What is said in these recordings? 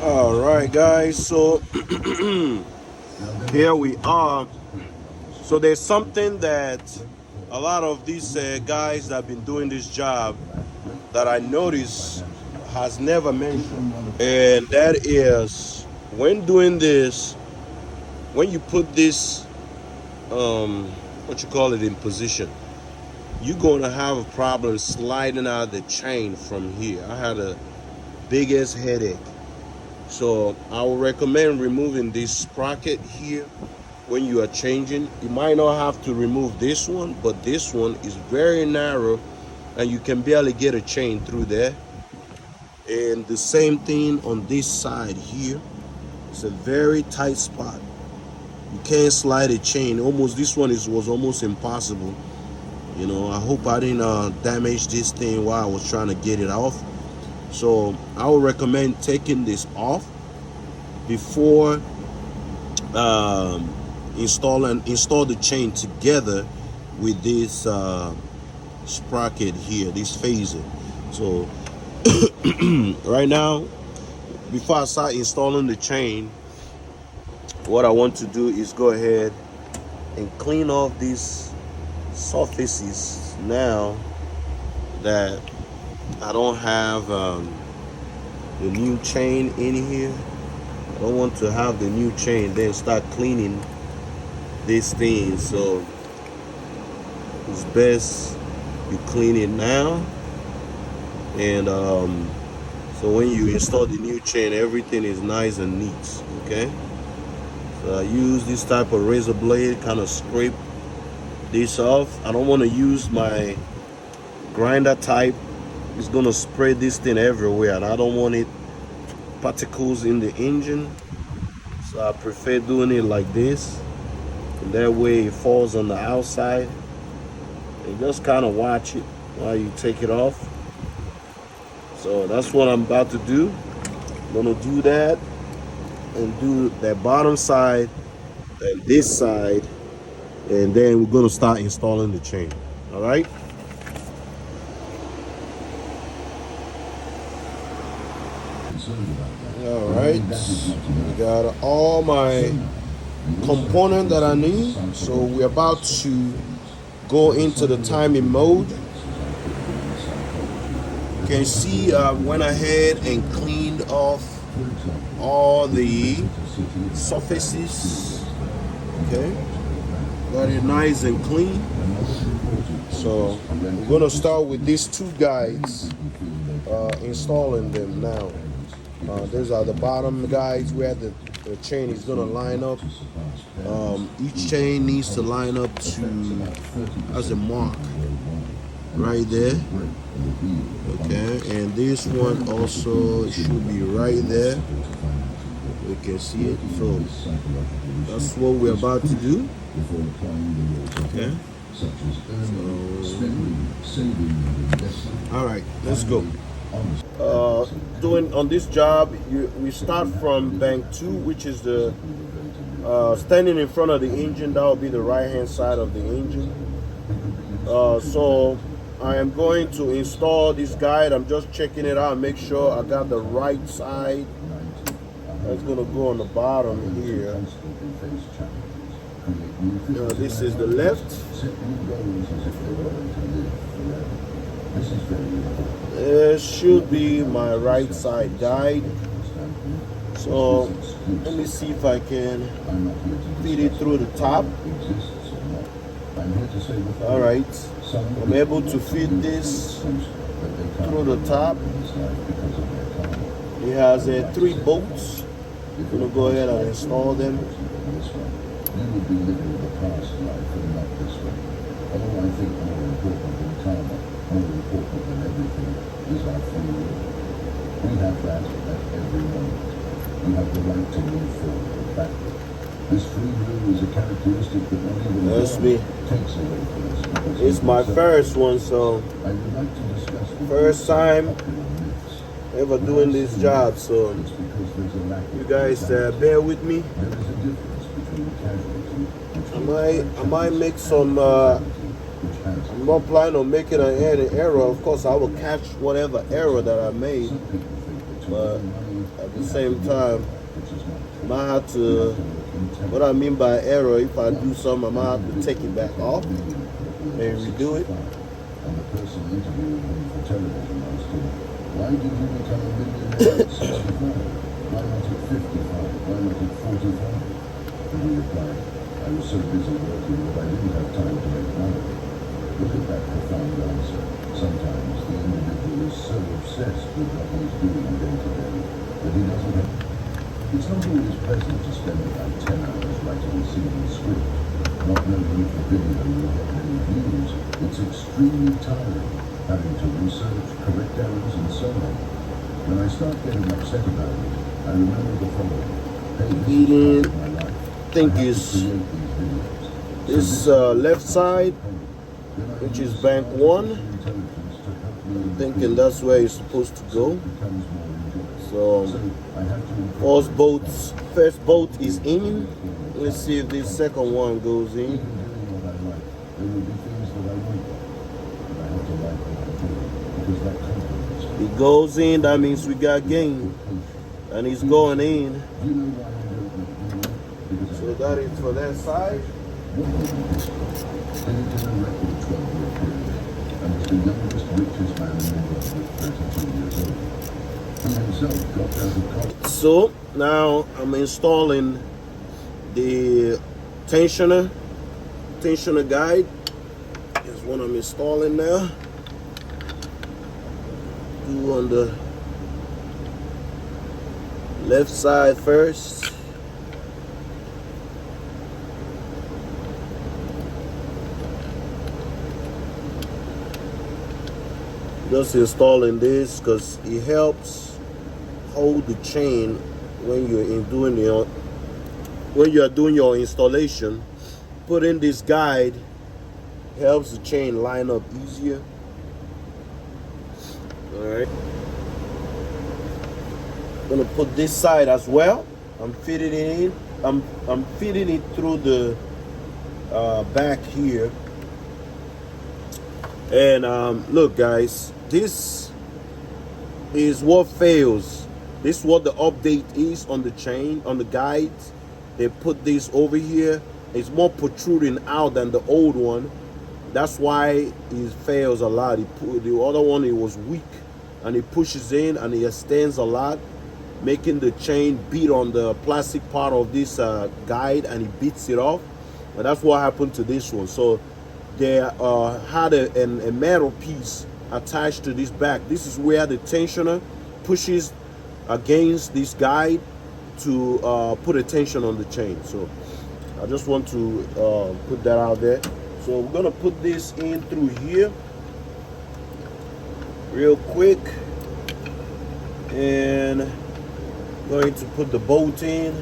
All right, guys. So here we are. So there's something that a lot of these guys that have been doing this job that I notice has never mentioned, and that is when doing this, when you put this, what you call it, in position, you're going to have a problem sliding out the chain from here. I had a biggest headache. So I would recommend removing this sprocket here when you are changing. You might not have to remove this one, but this one is very narrow and you can barely get a chain through there. And the same thing on this side here. It's a very tight spot. You can't slide a chain. Almost, this one was almost impossible. You know, I hope I didn't damage this thing while I was trying to get it off. So I would recommend taking this off before install the chain together with this sprocket here, this phaser. So right now, before I start installing the chain, what I want to do is go ahead and clean off these surfaces now that I don't have the new chain in here. I don't want to have the new chain then start cleaning this thing. So it's best you clean it now. And so when you install the new chain, everything is nice and neat. Okay. So I use this type of razor blade, kind of scrape this off. I don't want to use my grinder type. It's gonna spread this thing everywhere, and I don't want it particles in the engine. So I prefer doing it like this, and that way it falls on the outside. And just kind of watch it while you take it off. So that's what I'm about to do. I'm gonna do that and do that bottom side and this side, and then we're gonna start installing the chain. All right. All right, I got all my component that I need. So we're about to go into the timing mode. You can see I went ahead and cleaned off all the surfaces. Okay, got it nice and clean. So we're gonna start with these two guides, installing them now. Those are the bottom guides where the chain is going to line up. Each chain needs to line up to as a mark right there. Okay, and this one also should be right there. We can see it. So that's what we're about to do. Okay. So, all right, let's go. Doing on this job, we start from bank 2, which is the standing in front of the engine. That will be the right hand side of the engine. So I am going to install this guide. I'm just checking it out and make sure I got the right side. That's gonna go on the bottom here. This is the left. It should be my right side guide. So let me see if I can feed it through the top. All right, I'm able to feed this through the top. It has 3 bolts. I'm gonna go ahead and install them. You would be living the past life and not this one. Although I think more important than karma, more important than everything, is our free will. We have that at every moment. We have the right to move forward or backward. This free will is a characteristic that not even God takes away from us. It's my first one, so I would like to discuss first time ever doing this job, so you guys bear with me. There is a difference between casualty. I might make some. I'm not planning on making an error. Of course, I will catch whatever error that I made, but I At the same time, I might have to, what I mean by error, if I do something, I might have to take it back off and redo it. And the person interviewing him for television asked him, why did you become a millionaire at 65? Why not at 55? Why not at 45? And he replied, I was so busy working that I didn't have time to make money. Look at that profound answer. Sometimes the individual is so obsessed with what he is doing day to day that he doesn't have... It's not always pleasant to spend about 10 hours writing a single script, not knowing if the video will get many views. It's extremely tiring, having to research, correct errors, and so on. When I start getting upset about it, I remember the following. Hey, this is part of my life. Think is this left side, which is bank 1. I'm thinking that's where it's supposed to go. So first boat is in. Let's see if this second one goes in. It goes in, that means we got gain. And it's going in. So that is for that side. So now I'm installing the tensioner guide. Is what I'm installing now. Do on the left side first. Just installing this because it helps hold the chain when you are doing your installation. Putting this guide helps the chain line up easier. All right. I'm gonna put this side as well. I'm fitting it in. I'm fitting it through the back here. And look, guys, this is what fails. This is what the update is on the chain, on the guides. They put this over here. It's more protruding out than the old one. That's why it fails a lot. The other one, it was weak, and it pushes in and it extends a lot, making the chain beat on the plastic part of this guide, and it beats it off. And that's what happened to this one. So they had a metal piece attached to this back. This is where the tensioner pushes against this guide to put a tension on the chain. So I just want to put that out there. So we're gonna put this in through here real quick, and going to put the bolt in.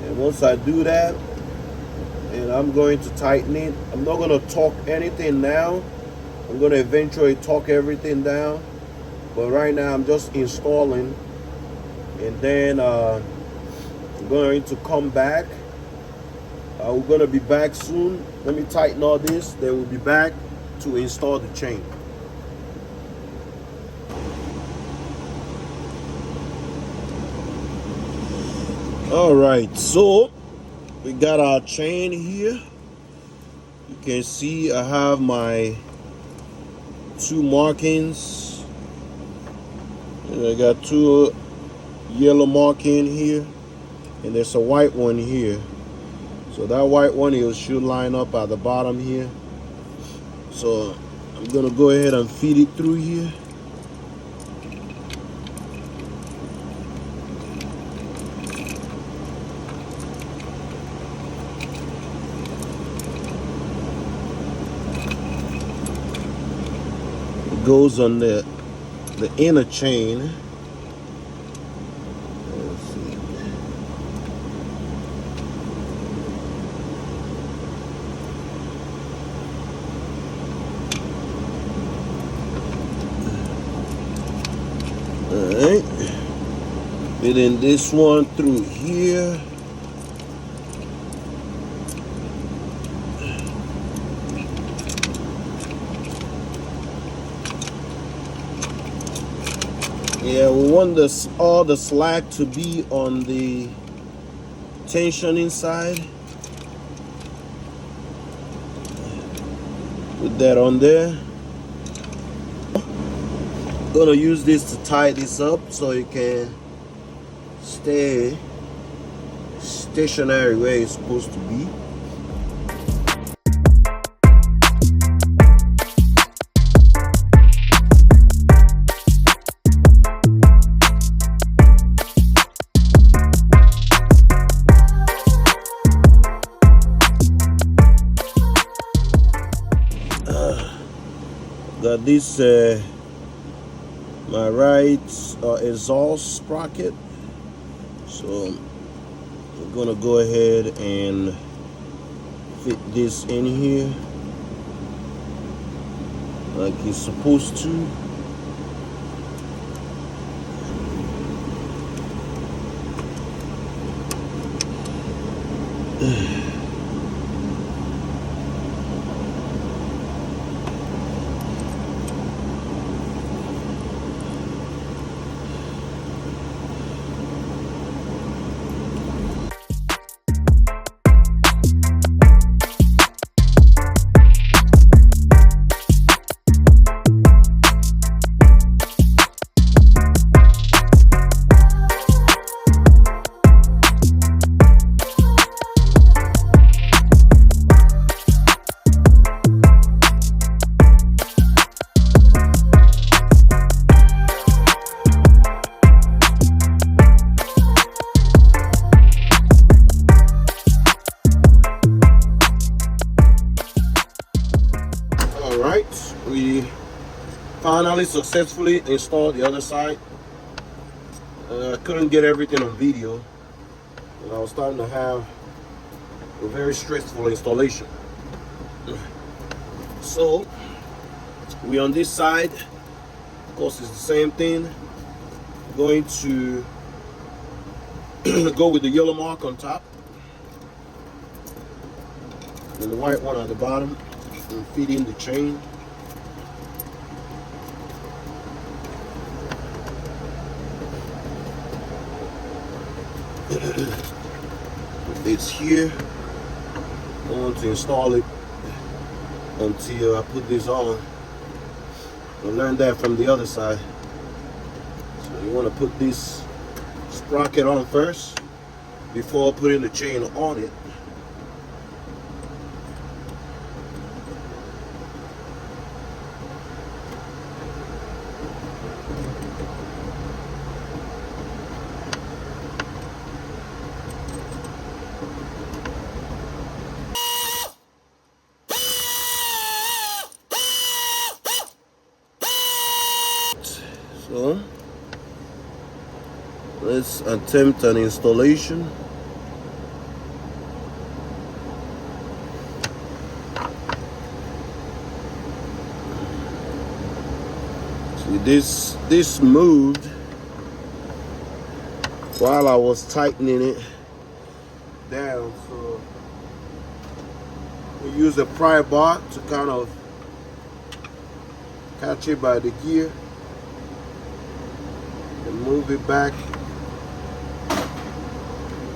And once I do that, and I'm going to tighten it. I'm not going to torque anything now. I'm going to eventually torque everything down, but right now I'm just installing, and then I'm going to come back. We're going to be back soon. Let me tighten all this, then we'll be back to install the chain. All right, so we got our chain here. You can see I have my 2 markings, and I got 2 yellow marking here, and there's a white one here. So that white one, it should line up at the bottom here. So I'm gonna go ahead and feed it through here. Goes on the inner chain. Let's see. All right, fitting this one through here. Yeah, we want this all the slack to be on the tension inside. Put that on there. Gonna use this to tie this up so it can stay stationary where it's supposed to be. Got this my right exhaust sprocket, so I'm gonna go ahead and fit this in here like it's supposed to. Alright, we finally successfully installed the other side. I couldn't get everything on video, and I was starting to have a very stressful installation. So we on this side, of course it's the same thing. Going to go with the yellow mark on top and the white one at the bottom, and feed in the chain. It's here. I want to install it until I put this on. I learned that from the other side. So you want to put this sprocket on first before putting the chain on it. So let's attempt an installation. See, this moved while I was tightening it down, so we use a pry bar to kind of catch it by the gear and move it back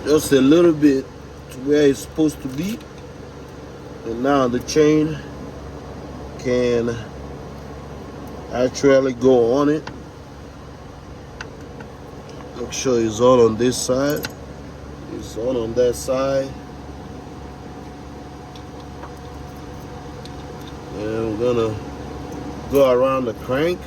just a little bit to where it's supposed to be. And now the chain can actually go on it. Make sure it's on this side, it's on that side, and we're gonna go around the crank.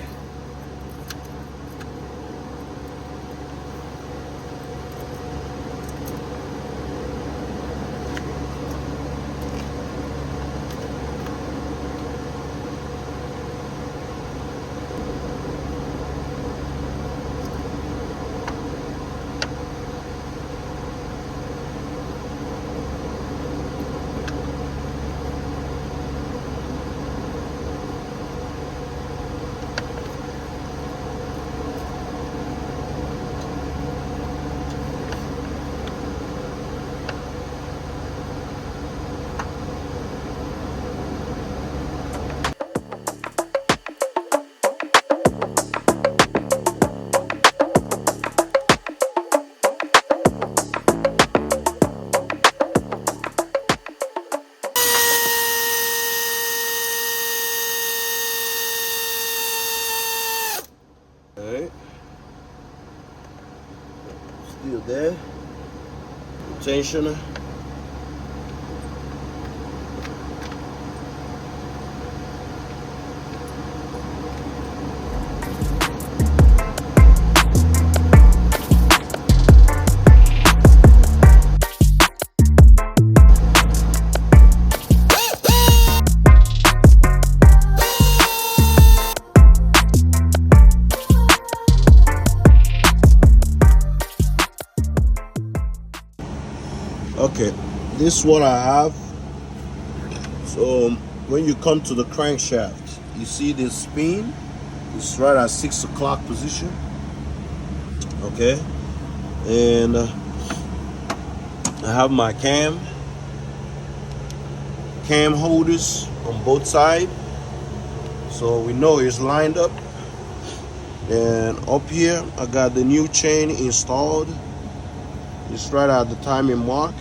Still there. Tensioner. Okay, this is what I have. So when you come to the crankshaft, you see this spin. It's right at 6 o'clock position. Okay, and I have my cam holders on both sides, so we know it's lined up. And up here, I got the new chain installed. It's right at the timing mark.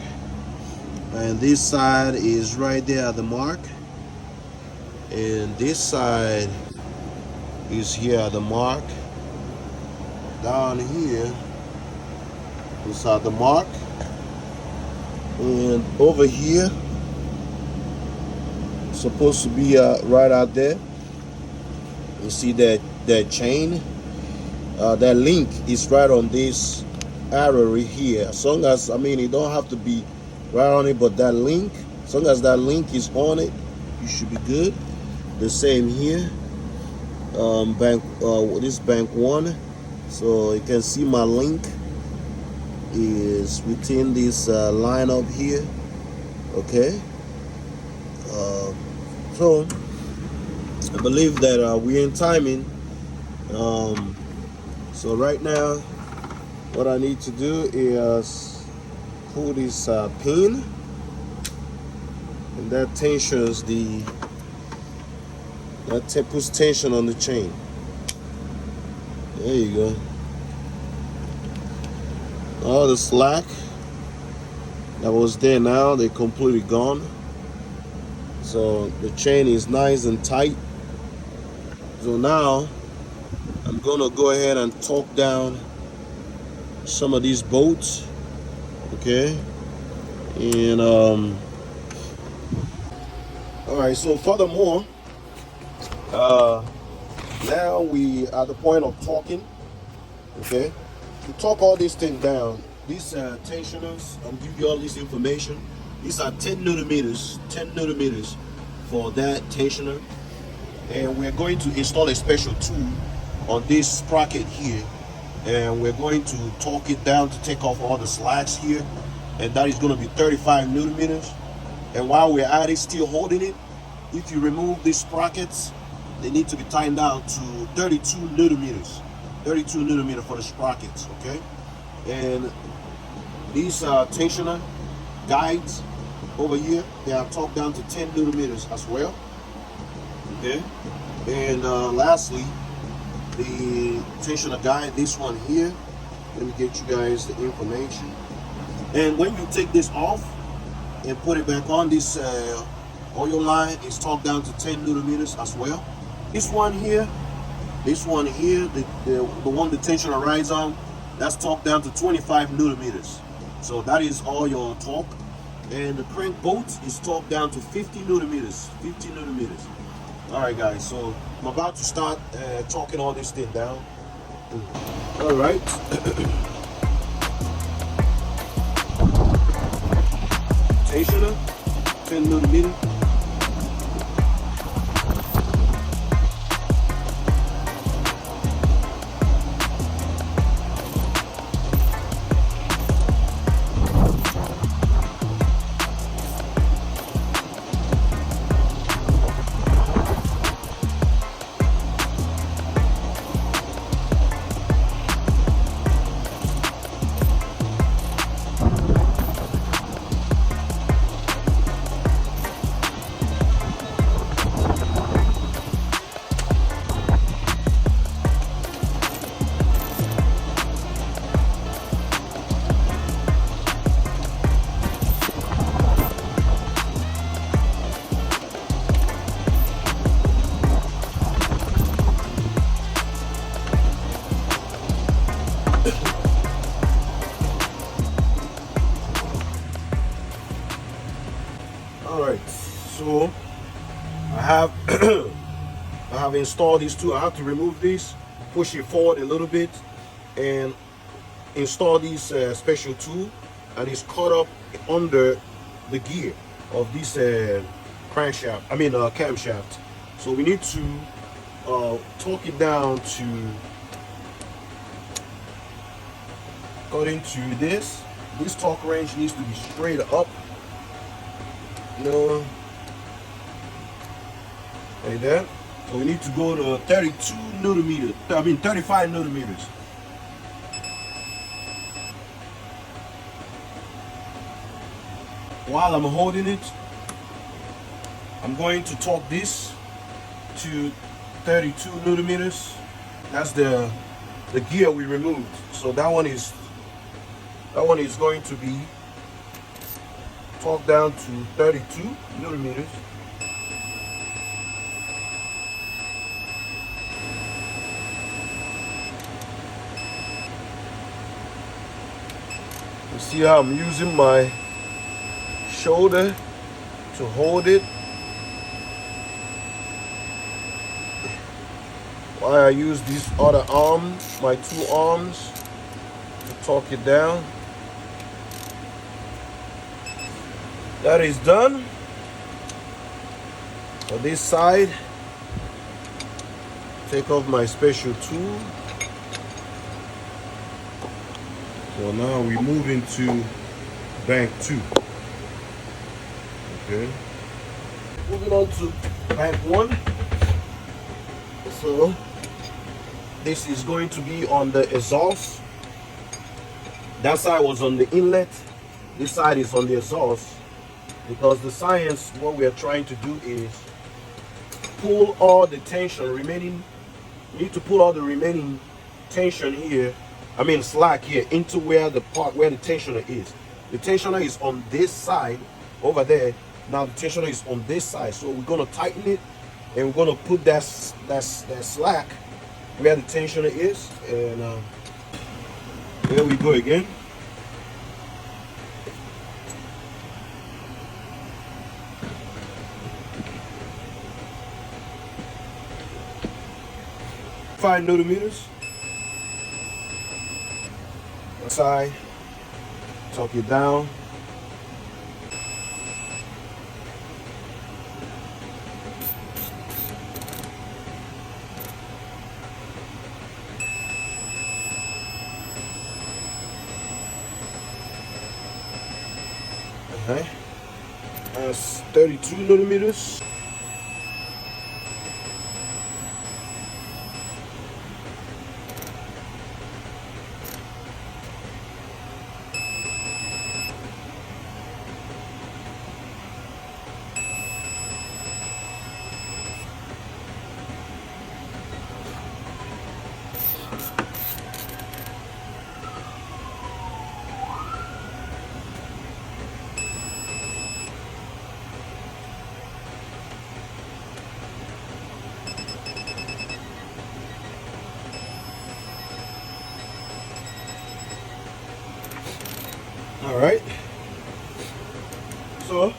And this side is right there at the mark, and this side is here at the mark. Down here is at the mark, and over here supposed to be right out there. You see that chain, that link is right on this arrow right here. As long as, I mean, it don't have to be right on it, but that link, as long as that link is on it, you should be good. The same here. This bank 1, so you can see my link is within this line up here. Okay, so I believe that we're in timing. So right now what I need to do is pull this pin, and that tensions puts tension on the chain. There you go. All the slack that was there, now they're completely gone. So the chain is nice and tight. So now I'm gonna go ahead and torque down some of these bolts. Okay, and all right, so furthermore, now we are at the point of torquing. Okay, to torque all this thing down, these tensioners, I'll give you all this information. These are 10 newton-meters for that tensioner, and we're going to install a special tool on this sprocket here, and we're going to torque it down to take off all the slacks here, and that is going to be 35 newton-meters. And while we're at it, still holding it, if you remove these sprockets, they need to be tightened down to 32 newton-meters. 32 newton-meters for the sprockets. Okay, and these tensioner guides over here, they are torqued down to 10 newton-meters as well. Okay, and lastly, the tensioner guide, this one here, let me get you guys the information. And when you take this off and put it back on, this oil line is torqued down to 10 newton-meters as well. This one here, the one the tensioner rides on, that's torqued down to 25 newton-meters. So that is all your torque. And the crank bolt is torqued down to 50 newton-meters. 50 newton-meters. All right, guys, so I'm about to start torquing all this thing down. All right. Tensioner, 10 newton-meters. have I have installed these two. I have to remove these, push it forward a little bit, and install these special tool, and it's caught up under the gear of this crankshaft. I mean camshaft. So we need to torque it down to according to this. This torque range needs to be straight up. You know, like that. So we need to go to 32 newton-meters. I mean 35 newton-meters. While I'm holding it, I'm going to torque this to 32 newton-meters. That's the gear we removed. So that one is going to be torqued down to 32 newton-meters. You see how I'm using my shoulder to hold it, while I use this other arm, my two arms, to torque it down. That is done for this side. Take off my special tool. So now we move into bank 2. Okay. Moving on to bank 1. So this is going to be on the exhaust. That side was on the inlet. This side is on the exhaust. Because the science, what we are trying to do is pull all the tension remaining. We need to pull all the remaining tension here, I mean slack here, into where the part where the tensioner is. The tensioner is on this side over there. Now the tensioner is on this side, so we're gonna tighten it, and we're gonna put that slack where the tensioner is, and there we go again. Five newton-meters. One side, torque it down. Okay. That's 32 newton-meters. All right, so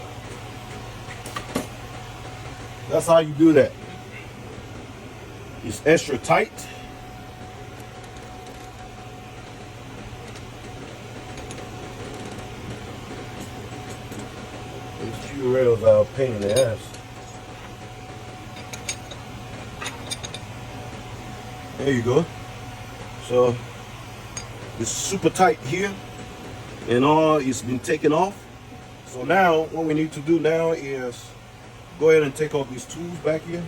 that's how you do that. It's extra tight. These few rails are a pain in the ass. There you go. So it's super tight here, and all it's been taken off. So now what we need to do now is go ahead and take off these tools back here.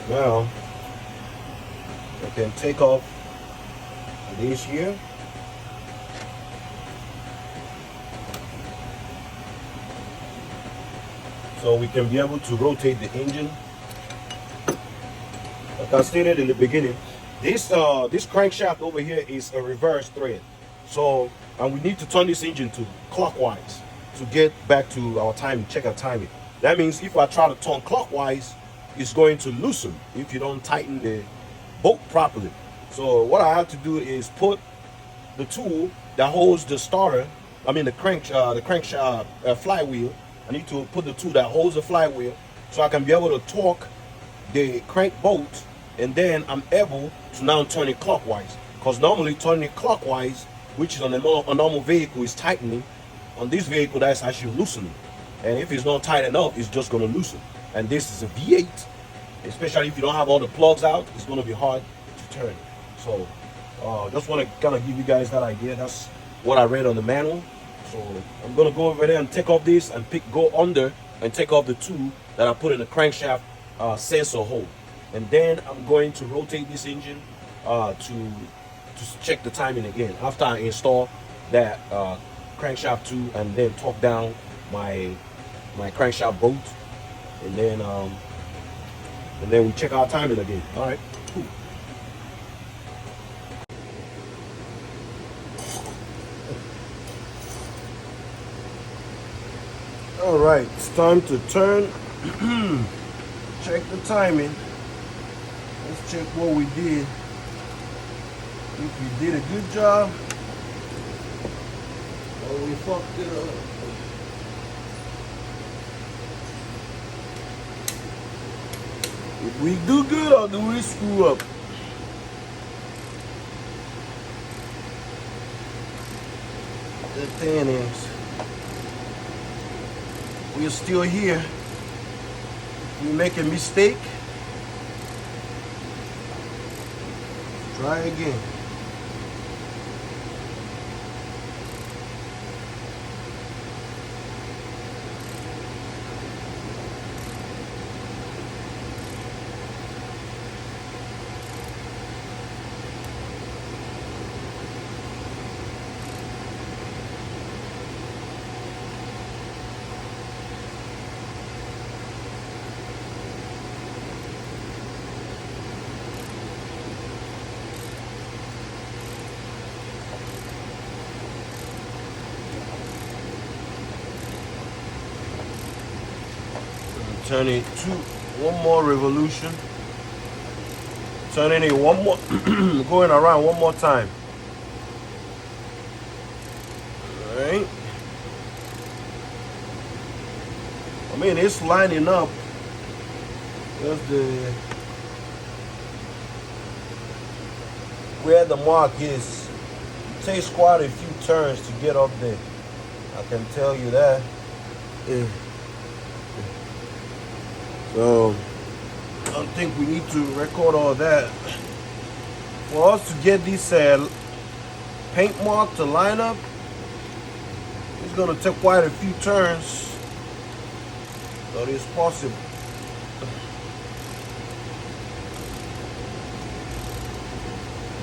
Now I can take off these here. So we can be able to rotate the engine. Like I stated in the beginning, this crankshaft over here is a reverse thread. So, and we need to turn this engine to clockwise to get back to our timing, check our timing. That means if I try to turn clockwise, is going to loosen if you don't tighten the bolt properly. So what I have to do is put the tool that holds the starter, I mean the crankshaft flywheel. I need to put the tool that holds the flywheel so I can be able to torque the crank bolt, and then I'm able to now turn it clockwise. Because normally turning it clockwise, which is on a normal vehicle, is tightening. On this vehicle, that's actually loosening. And if it's not tight enough, it's just going to loosen. And this is a V8, especially if you don't have all the plugs out, it's going to be hard to turn. So just want to kind of give you guys that idea. That's what I read on the manual. So I'm going to go over there and take off this and go under and take off the tool that I put in the crankshaft sensor hole. And then I'm going to rotate this engine to check the timing again after I install that crankshaft tool, and then torque down my crankshaft bolt, and then we check our timing again. All right, cool. All right, it's time to turn. Check the timing. Let's check what we did. If we did a good job, or we fucked it up. If we do good, or do we screw up? The thing is, we're still here. If we make a mistake, try again. Turn it one more revolution. Turning it one more, going around one more time. All right. I mean, it's lining up. There's where the mark is. It takes quite a few turns to get up there. I can tell you that. Yeah. So I don't think we need to record all that. For us to get this paint mark to line up, it's gonna take quite a few turns, but it's possible.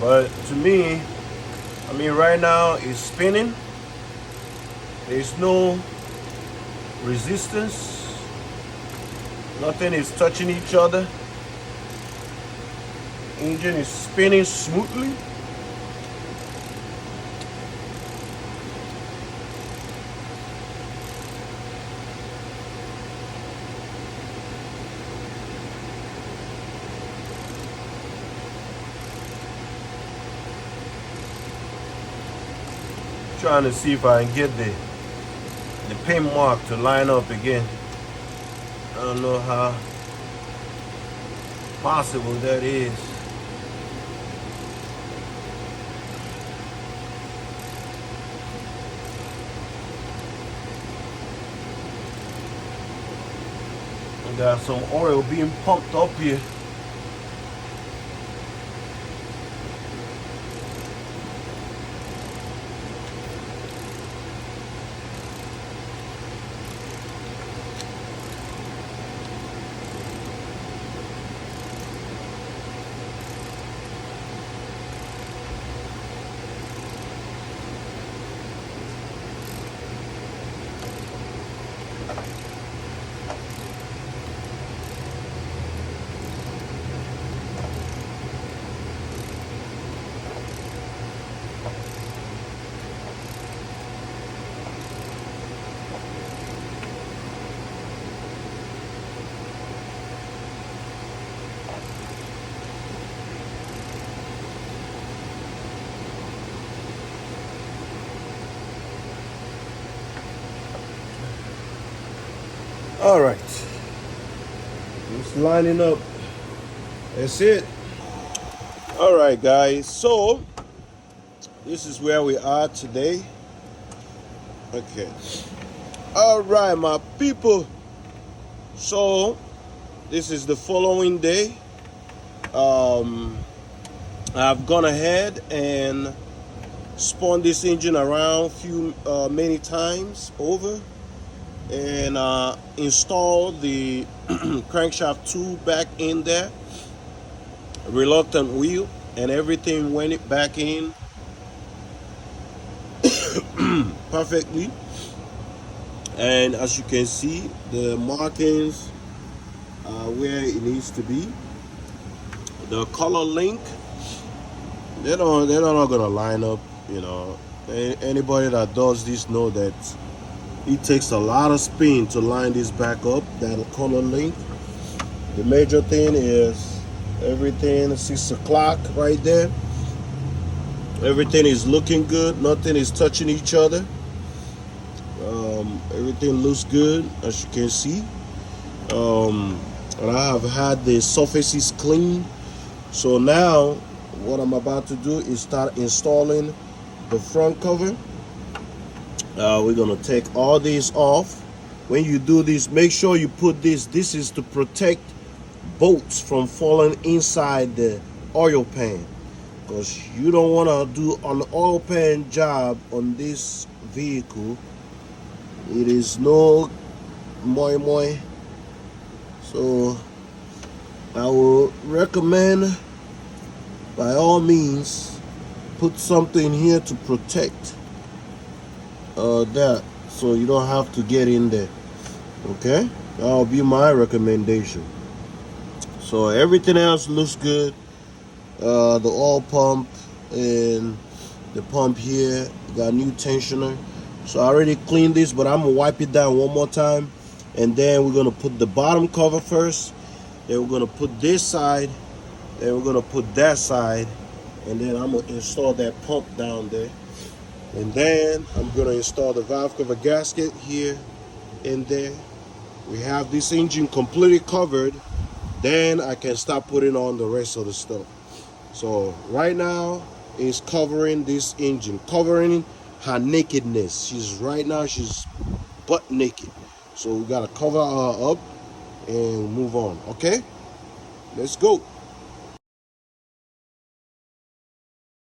But to me, I mean, right now it's spinning. There's no resistance. Nothing is touching each other. Engine is spinning smoothly. Trying to see if I can get the paint mark to line up again. I don't know how possible that is. I got some oil being pumped up here. All right, just lining up. That's it. All right, guys. So this is where we are today. Okay. All right, my people. So this is the following day. I've gone ahead and spun this engine around many times over, and installed the crankshaft tube back in there, reluctant wheel, and everything went it back in perfectly. And as you can see, the markings are where it needs to be. The color link, they're not gonna line up. You know, anybody that does this know that it takes a lot of spin to line this back up. That color link. The major thing is everything 6 o'clock right there. Everything is looking good. Nothing is touching each other. Everything looks good, as you can see. And I have had the surfaces clean. So now what I'm about to do is start installing the front cover. We're gonna take all these off. When you do this, make sure you put this is to protect bolts from falling inside the oil pan, because you don't want to do an oil pan job on this vehicle. It is no moi. So I will recommend, by all means, put something here to protect that, so you don't have to get in there. Okay, that'll be my recommendation. So everything else looks good. The oil pump and the pump here got new tensioner. So I already cleaned this, but I'm gonna wipe it down one more time, and then we're gonna put the bottom cover first. Then we're gonna put this side. Then we're gonna put that side, and then I'm gonna install that pump down there. And then I'm gonna install the valve cover gasket here and there. We have this engine completely covered. Then I can start putting on the rest of the stuff. So right now is covering this engine, covering her nakedness. She's butt naked. So we gotta cover her up and move on. Okay, let's go.